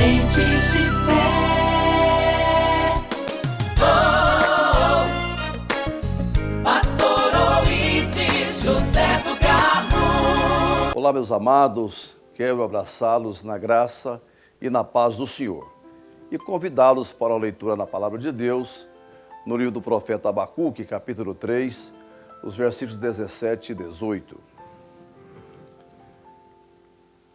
Sementes de fé. Oh, Pastor Oídes José do Carmo. Olá, meus amados, quero abraçá-los na graça e na paz do Senhor e convidá-los para a leitura na Palavra de Deus, no livro do profeta Abacuque, capítulo 3, os versículos 17 e 18.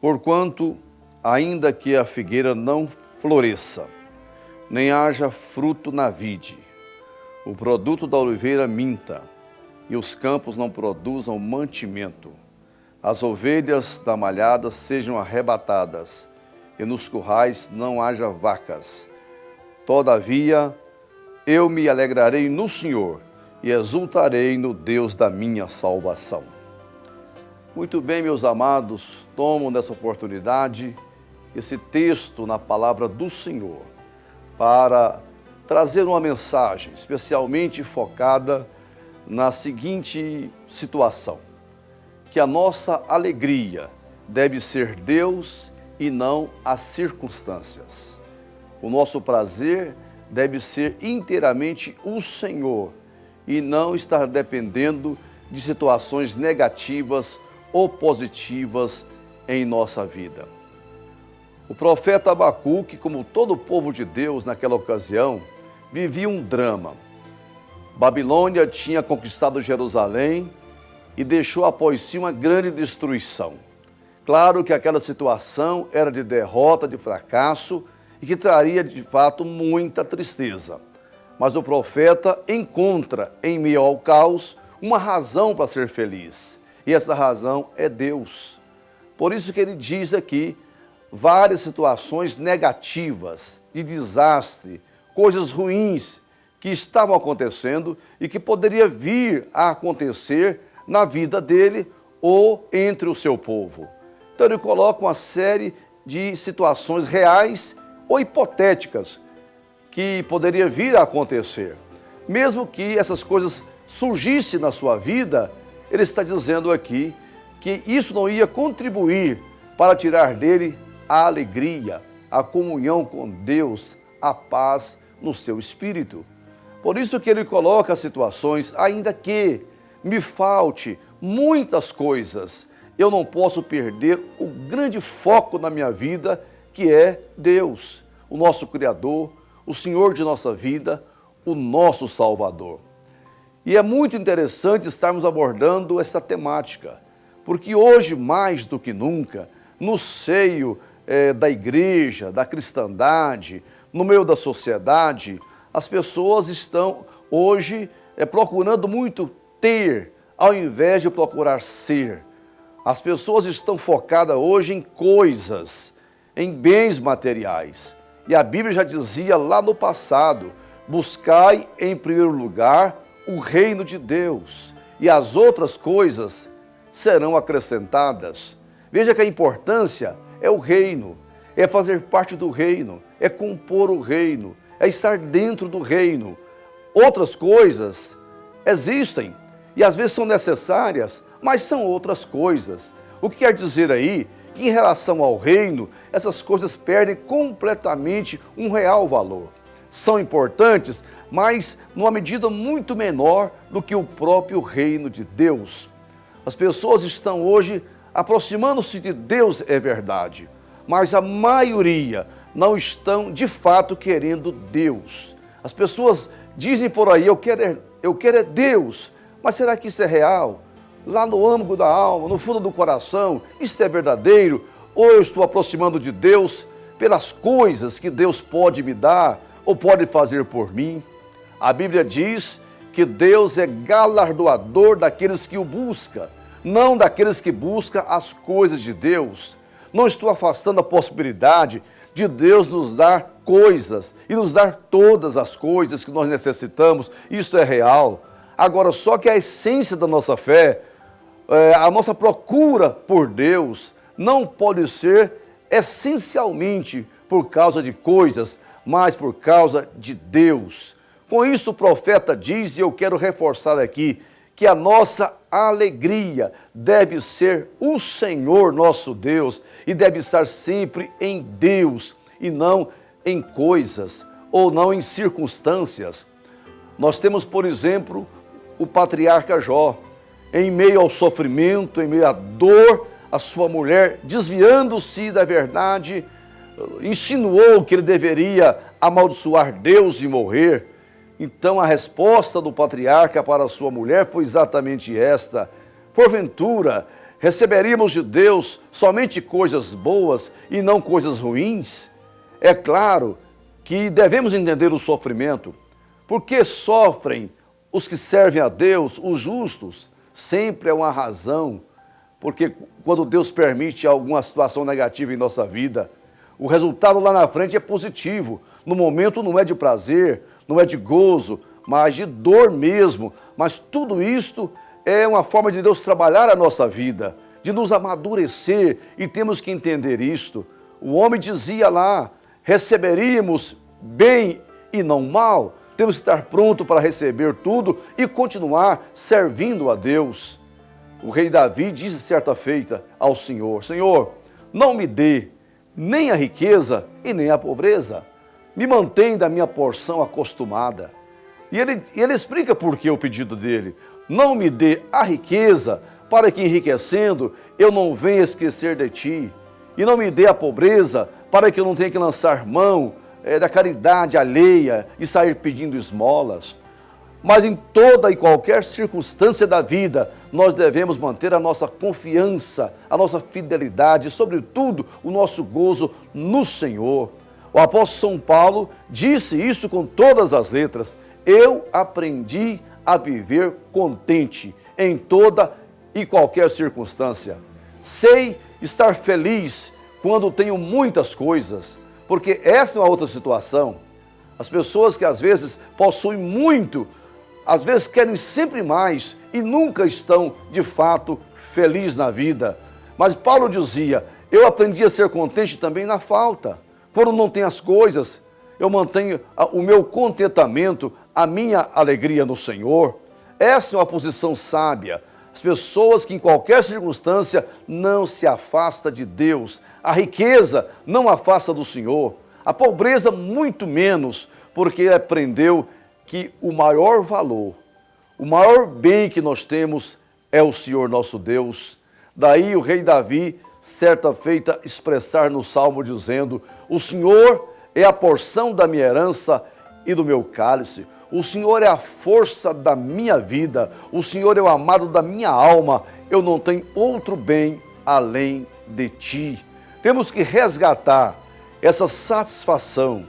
Porquanto, ainda que a figueira não floresça, nem haja fruto na vide, o produto da oliveira minta, e os campos não produzam mantimento, as ovelhas da malhada sejam arrebatadas, e nos currais não haja vacas. Todavia, eu me alegrarei no Senhor e exultarei no Deus da minha salvação. Muito bem, meus amados, tomo nessa oportunidade esse texto na palavra do Senhor para trazer uma mensagem especialmente focada na seguinte situação: que a nossa alegria deve ser Deus e não as circunstâncias. O nosso prazer deve ser inteiramente o Senhor e não estar dependendo de situações negativas ou positivas em nossa vida. O profeta Abacuque, como todo o povo de Deus naquela ocasião, vivia um drama. Babilônia tinha conquistado Jerusalém e deixou após si uma grande destruição. Claro que aquela situação era de derrota, de fracasso e que traria de fato muita tristeza. Mas o profeta encontra em meio ao caos uma razão para ser feliz. E essa razão é Deus. Por isso que ele diz aqui várias situações negativas, de desastre, coisas ruins que estavam acontecendo e que poderia vir a acontecer na vida dele ou entre o seu povo. Então ele coloca uma série de situações reais ou hipotéticas que poderia vir a acontecer. Mesmo que essas coisas surgissem na sua vida, ele está dizendo aqui que isso não ia contribuir para tirar dele a alegria, a comunhão com Deus, a paz no seu espírito. Por isso que ele coloca as situações, ainda que me falte muitas coisas, eu não posso perder o grande foco na minha vida, que é Deus, o nosso Criador, o Senhor de nossa vida, o nosso Salvador. E é muito interessante estarmos abordando essa temática, porque hoje, mais do que nunca, no seio da igreja, da cristandade, no meio da sociedade, as pessoas estão hoje procurando muito ter, ao invés de procurar ser. As pessoas estão focadas hoje em coisas, em bens materiais. E a Bíblia já dizia lá no passado: buscai em primeiro lugar o reino de Deus, e as outras coisas serão acrescentadas. Veja que a importância é o reino, é fazer parte do reino, é compor o reino, é estar dentro do reino. Outras coisas existem e às vezes são necessárias, mas são outras coisas. O que quer dizer aí? Que em relação ao reino, essas coisas perdem completamente um real valor. São importantes, mas numa medida muito menor do que o próprio reino de Deus. As pessoas estão hoje aproximando-se de Deus, é verdade, mas a maioria não estão de fato querendo Deus. As pessoas dizem por aí: eu quero é Deus, mas será que isso é real? Lá no âmago da alma, no fundo do coração, isso é verdadeiro? Ou eu estou aproximando de Deus pelas coisas que Deus pode me dar ou pode fazer por mim? A Bíblia diz que Deus é galardoador daqueles que o buscam, não daqueles que buscam as coisas de Deus. Não estou afastando a possibilidade de Deus nos dar coisas e nos dar todas as coisas que nós necessitamos. Isso é real. Agora, só que a essência da nossa fé, a nossa procura por Deus, não pode ser essencialmente por causa de coisas, mas por causa de Deus. Com isso o profeta diz, e eu quero reforçar aqui, que a nossa alegria deve ser o Senhor nosso Deus e deve estar sempre em Deus e não em coisas ou não em circunstâncias. Nós temos, por exemplo, o patriarca Jó, em meio ao sofrimento, em meio à dor, a sua mulher, desviando-se da verdade, insinuou que ele deveria amaldiçoar Deus e morrer. Então a resposta do patriarca para a sua mulher foi exatamente esta: porventura, receberíamos de Deus somente coisas boas e não coisas ruins? É claro que devemos entender o sofrimento. Por que sofrem os que servem a Deus, os justos? Sempre é uma razão, porque quando Deus permite alguma situação negativa em nossa vida, o resultado lá na frente é positivo. No momento não é de prazer, não é de gozo, mas de dor mesmo. Mas tudo isto é uma forma de Deus trabalhar a nossa vida, de nos amadurecer, e temos que entender isto. O homem dizia lá: receberíamos bem e não mal. Temos que estar pronto para receber tudo e continuar servindo a Deus. O rei Davi disse certa feita ao Senhor: Senhor, não me dê nem a riqueza e nem a pobreza. Me mantém da minha porção acostumada. E ele explica por que o pedido dele: não me dê a riqueza, para que enriquecendo eu não venha esquecer de ti. E não me dê a pobreza, para que eu não tenha que lançar mão da caridade alheia e sair pedindo esmolas. Mas em toda e qualquer circunstância da vida, nós devemos manter a nossa confiança, a nossa fidelidade, e, sobretudo, o nosso gozo no Senhor. O apóstolo São Paulo disse isso com todas as letras: eu aprendi a viver contente em toda e qualquer circunstância. Sei estar feliz quando tenho muitas coisas, porque essa é uma outra situação. As pessoas que às vezes possuem muito, às vezes querem sempre mais e nunca estão de fato felizes na vida. Mas Paulo dizia: eu aprendi a ser contente também na falta. Quando não tenho as coisas, eu mantenho o meu contentamento, a minha alegria no Senhor. Essa é uma posição sábia. As pessoas que em qualquer circunstância não se afastam de Deus. A riqueza não afasta do Senhor. A pobreza muito menos, porque ele aprendeu que o maior valor, o maior bem que nós temos é o Senhor nosso Deus. Daí o rei Davi, certa feita, expressar no Salmo dizendo: o Senhor é a porção da minha herança e do meu cálice. O Senhor é a força da minha vida. O Senhor é o amado da minha alma. Eu não tenho outro bem além de ti. Temos que resgatar essa satisfação,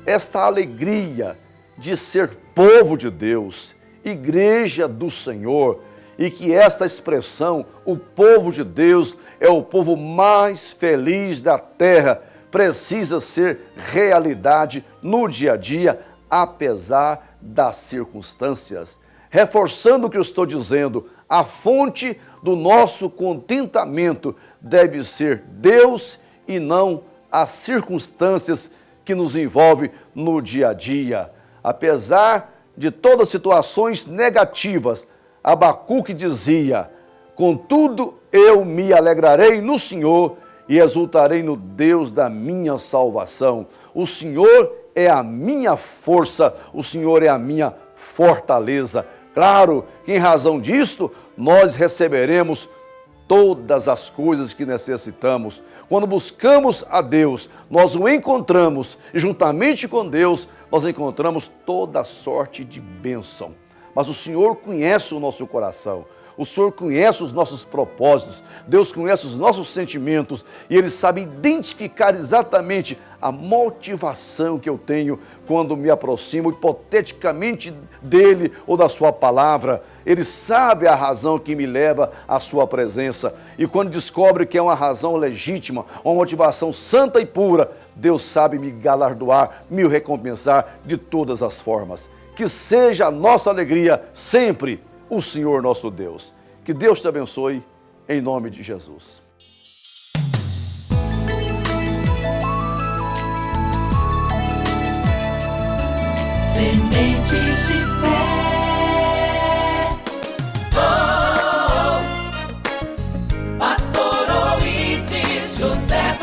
esta alegria de ser povo de Deus, igreja do Senhor, e que esta expressão, o povo de Deus, é o povo mais feliz da terra, precisa ser realidade no dia a dia, apesar das circunstâncias. Reforçando o que eu estou dizendo, a fonte do nosso contentamento deve ser Deus e não as circunstâncias que nos envolvem no dia a dia. Apesar de todas as situações negativas, Abacuque dizia: contudo eu me alegrarei no Senhor e exultarei no Deus da minha salvação. O Senhor é a minha força, o Senhor é a minha fortaleza. Claro que em razão disto, nós receberemos todas as coisas que necessitamos. Quando buscamos a Deus, nós o encontramos, e juntamente com Deus, nós encontramos toda sorte de bênção. Mas o Senhor conhece o nosso coração, o Senhor conhece os nossos propósitos, Deus conhece os nossos sentimentos, e Ele sabe identificar exatamente a motivação que eu tenho quando me aproximo hipoteticamente dEle ou da Sua palavra. Ele sabe a razão que me leva à Sua presença, e quando descobre que é uma razão legítima, uma motivação santa e pura, Deus sabe me galardoar, me recompensar de todas as formas. Que seja a nossa alegria sempre o Senhor nosso Deus. Que Deus te abençoe, em nome de Jesus. Sementes de fé. Oh, oh. Pastor Oídes José